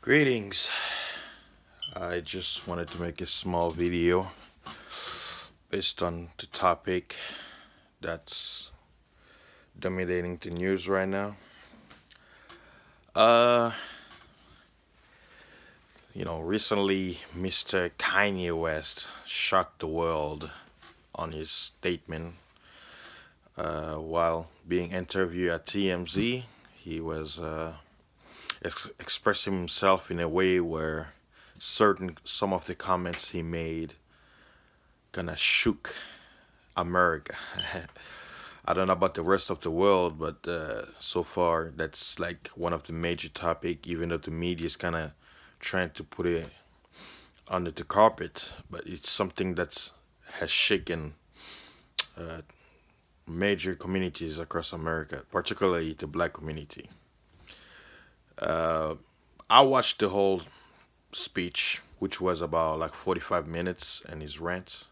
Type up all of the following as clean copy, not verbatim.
Greetings. I just wanted to make a small video based on the topic that's dominating the news right now. Uh, Recently Mr. Kanye West shocked the world on his statement while being interviewed at TMZ. He was expressing himself in a way where some of the comments he made kind of shook America. I don't know about the rest of the world, but so far that's like one of the major topic, even though the media is kind of trying to put it under the carpet, but it's something that's has shaken major communities across America, particularly the black community. I watched the whole speech, which was about like 45 minutes, and his rant.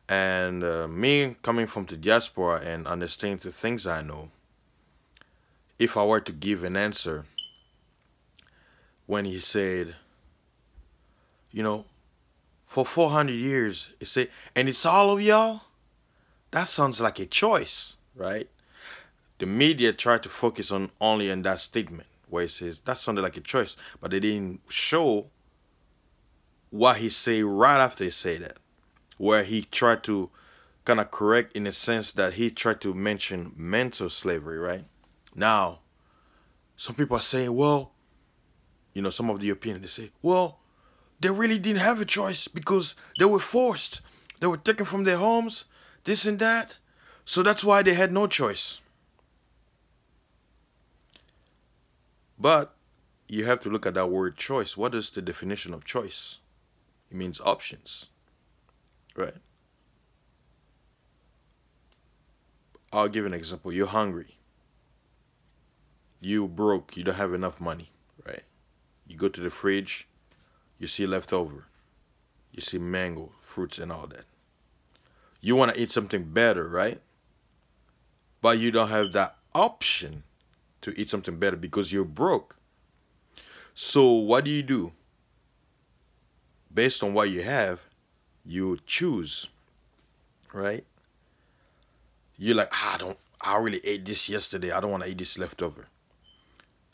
And me coming from the diaspora and understanding the things I know, if I were to give an answer when he said, for 400 years, he said, and it's all of y'all, that sounds like a choice, right? The media tried to focus on only on that statement where he says that sounded like a choice, but they didn't show what he said right after he said that, where he tried to kind of correct in a sense that he tried to mention mental slavery, right? Now, some people are saying, well, some of the opinion, they say, well, they really didn't have a choice because they were forced. They were taken from their homes, this and that. So that's why they had no choice. But you have to look at that word choice. What is the definition of choice? It means options, right? I'll give an example. You're hungry. You broke. You don't have enough money, right? You go to the fridge. You see leftover. You see mango, fruits, and all that. You want to eat something better, right? But you don't have that option to eat something better because you're broke. So what do? Based on what you have, you choose, right? You're like, I really ate this yesterday. I don't want to eat this leftover.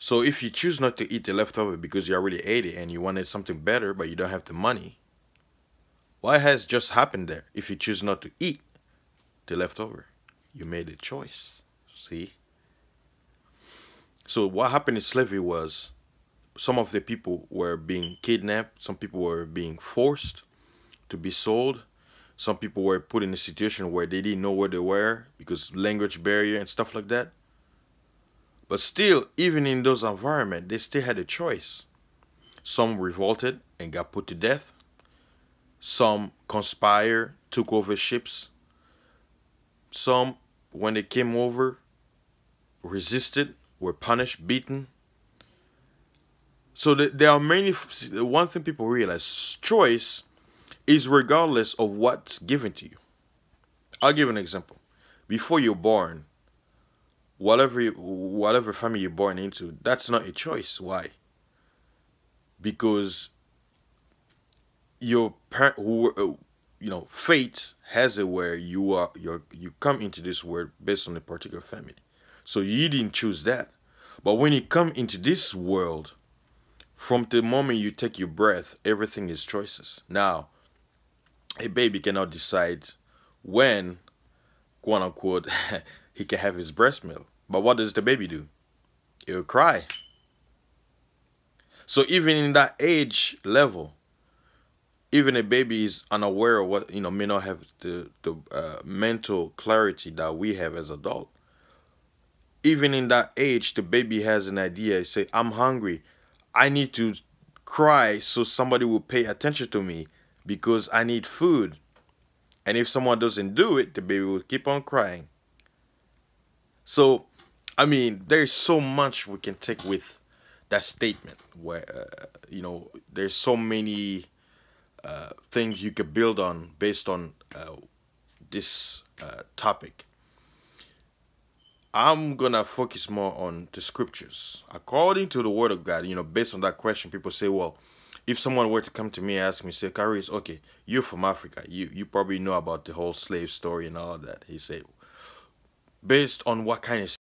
So if you choose not to eat the leftover because you already ate it and you wanted something better, but you don't have the money, what has just happened there? If you choose not to eat the leftover, you made a choice. See? So what happened in slavery was some of the people were being kidnapped. Some people were being forced to be sold. Some people were put in a situation where they didn't know where they were because language barrier and stuff like that. But still, even in those environments, they still had a choice. Some revolted and got put to death. Some conspired, took over ships. Some, when they came over, resisted, were punished, beaten. So there are many. One thing people realize: choice is regardless of what's given to you. I'll give an example. Before you're born, whatever family you're born into, that's not a choice. Why? Because your parent, fate has it where you come into this world based on a particular family. So you didn't choose that. But when you come into this world, from the moment you take your breath, everything is choices. Now, a baby cannot decide when, quote unquote, he can have his breast milk. But what does the baby do? It will cry. So even in that age level, even a baby is unaware of what, may not have the mental clarity that we have as adults. Even in that age, the baby has an idea. Say, I'm hungry. I need to cry so somebody will pay attention to me because I need food. And if someone doesn't do it, the baby will keep on crying. So, there's so much we can take with that statement where, there's so many things you could build on based on this topic. I'm gonna focus more on the scriptures. According to the word of God, based on that question, people say, well, if someone were to come to me and ask me, say, Karis, okay, you're from Africa. You probably know about the whole slave story and all of that. He said, based on what kind of